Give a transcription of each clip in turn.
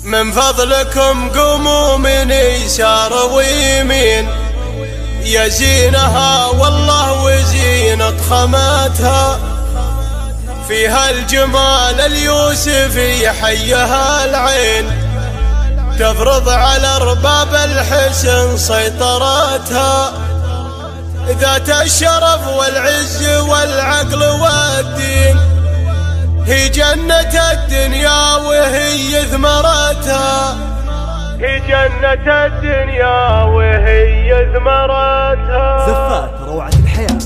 من فضلكم قوموا من يسار ويمين، يا زينها والله وزينة خماتها، فيها الجمال اليوسفي حيها العين، تفرض على ارباب الحسن سيطرتها، ذات الشرف والعز والعقل والدين، هي جنة الدنيا وهي ثمرتها، هي جنة الدنيا وهي ثمرتها. زفات روعة الحياة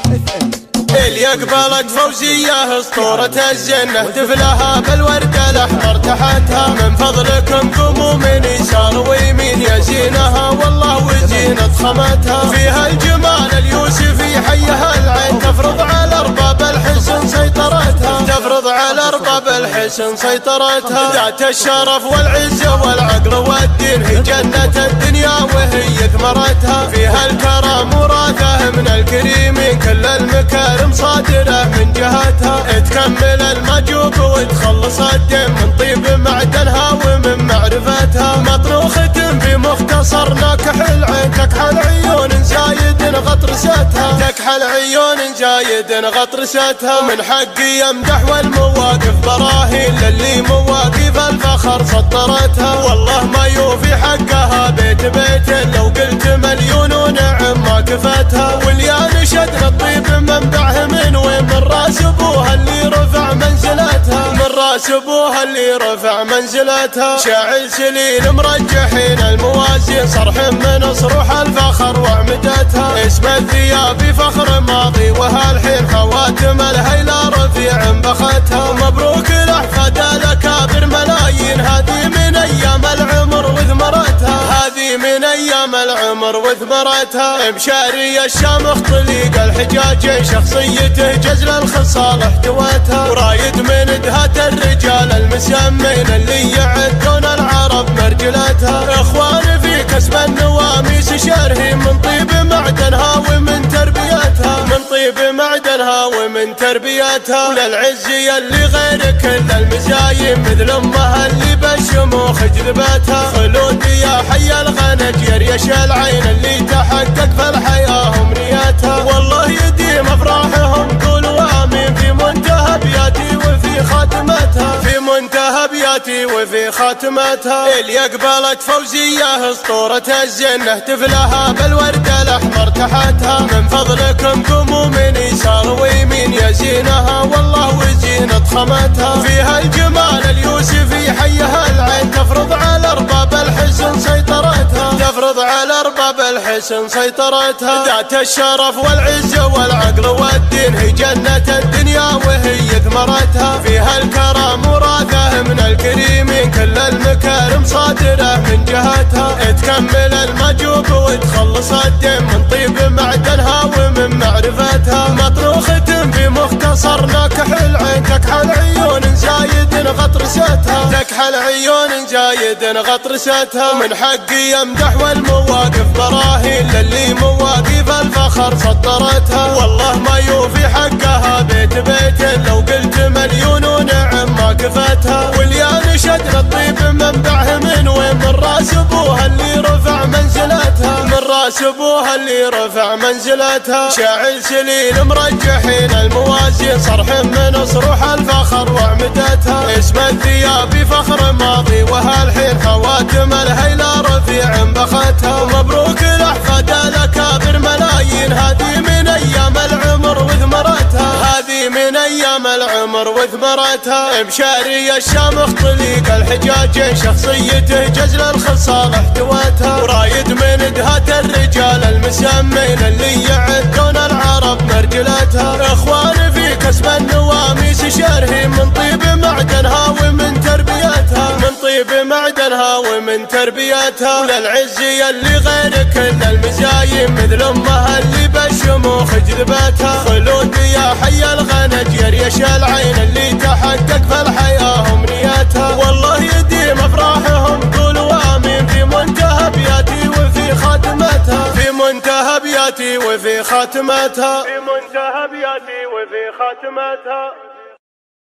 FM. اللي قبلت فوزية اسطورة الجنة، تفلها بالورد الأحمر تحتها، من فضلكم قوموا من يسار ويمين، يا زينها والله وزينة خمتها، فيها الجمال اليوسفي حيها العين، تفرض على ارباب الحسن سيطرتها، تفرض على ارباب الحسن سيطرتها، ذات الشرف والعز والعقل والدين، هي جنة الدنيا وهي ثمرتها، فيها الكرم وراثه من الكريمين، كل المكارم صادرة من جهتها، تكمل المجوب وتخلص الدين من طيب معدنها ومن معرفتها، مطروخة بمختصر ناكح العين، تكحل عيون زايد غطرستها، تكحل عيون زايد غطرستها، من حقي يمدح والمواقف براهين، للي مواقف الفخر سطرتها، والله ما يوفي حقها بيت بيت، لو قلت مليون ونعم ما كفتها، واليا نشدنا الطيب منبعه من وين، من راس ابوها اللي رفع منزلتها، من راس ابوها اللي رفع منزلتها، شاعل سليل مرجحين الموازين، صرح من صروح الفخر واعمدتها، اسم الثياب فخر ماضي وهالحين، خواتم الهيلة رفيع بختها، مبروك الاحفاد الاكابر ملايين، هذه من ايام العمر وثمرتها، هذه من ايام العمر وثمرتها، مشاري الشامخ طليق الحجاج، شخصيته جزل الخصال احتوتها، ورايد من دهات الرجال المسمين، اللي يعدون العرب مرجلتها، اخوان في كسب النواميس شرهي، من طيب معدنها ومن تربيتها، من طيب معدنها ومن تربيتها، وللعز اللي غير كل المزايم، مثل امها اللي بالشموخ جذبتها، خلود يا حي الغنج يريش العين، اللي تحقق في الحياة امنيتها، والله يديم افراحهم قولوا امين، في منتهى بياتي وفي خاتمتها، في منتهى بياتي وفي خاتمتها، اللي قبلت فوزية اسطورة الجنة، تفلها بالورد الاحمر تحتها، من فضلكم قوموا من يسار ويمين، يا زينها والله وزينة خمتها، فيها الجمال اليوسفي حيها العين، تفرض على ارباب الحسن سيطرتها، تفرض على ارباب الحسن سيطرتها، ذات الشرف والعز والعقل والدين، هي جنة الدنيا وهي ثمرتها، فيها الكرم وراثه من الكريمين، كل المكارم صادرة من جهتها، تكمل المجوب وتخلص الدين من طيب معدنها ومن معرفتها، مطروخة بمختصر ناكح العين، تكحل عيون زايد غطرستها، تكحل عيون زايد غطرستها، من حقي يمدح والمواقف براهين، للي مواقف الفخر سطرتها، والله ما يوفي حقها بيت بيت، لو قلت مليون ونعم ما كفتها، واليا نشدنا الطيب منبعه من وين، من راس ابوها اللي رفع منزلتها، من راس ابوها اللي رفع منزلتها، شاعل سليل مرجحين الموازين، صرح من صروح الفخر واعمدتها، اسم الثياب فخر ماضي وهالحين، خواتم الهيلة رفيع بختها، مبروك الاحفاد الاكابر ملايين، هذه من ايام العمر وثمرتها، هذه من ايام العمر وثمرتها، مشاري الشامخ طليق الحجاج، شخصيته جزل الخصال احتوتها، ورايد من دهات الرجال المسمين، اللي يعدون العرب مرجلتها، اخوان في كسب النواميس شرهي، من طيب معدنها ومن تربيتها، من طيب معدنها ومن تربيتها، وللعز اللي غير كل المزايم، مثل امها اللي بالشموخ جذبتها، خلود يا حي الغنج يريش العين، اللي تحقق في الحياة امنيتها، والله يديم افراحهم قولوا امين، في منتهى بياتي وفي خاتمتها، في منتهى بياتي وفي خاتمتها، في منتهى بياتي وفي خاتمتها.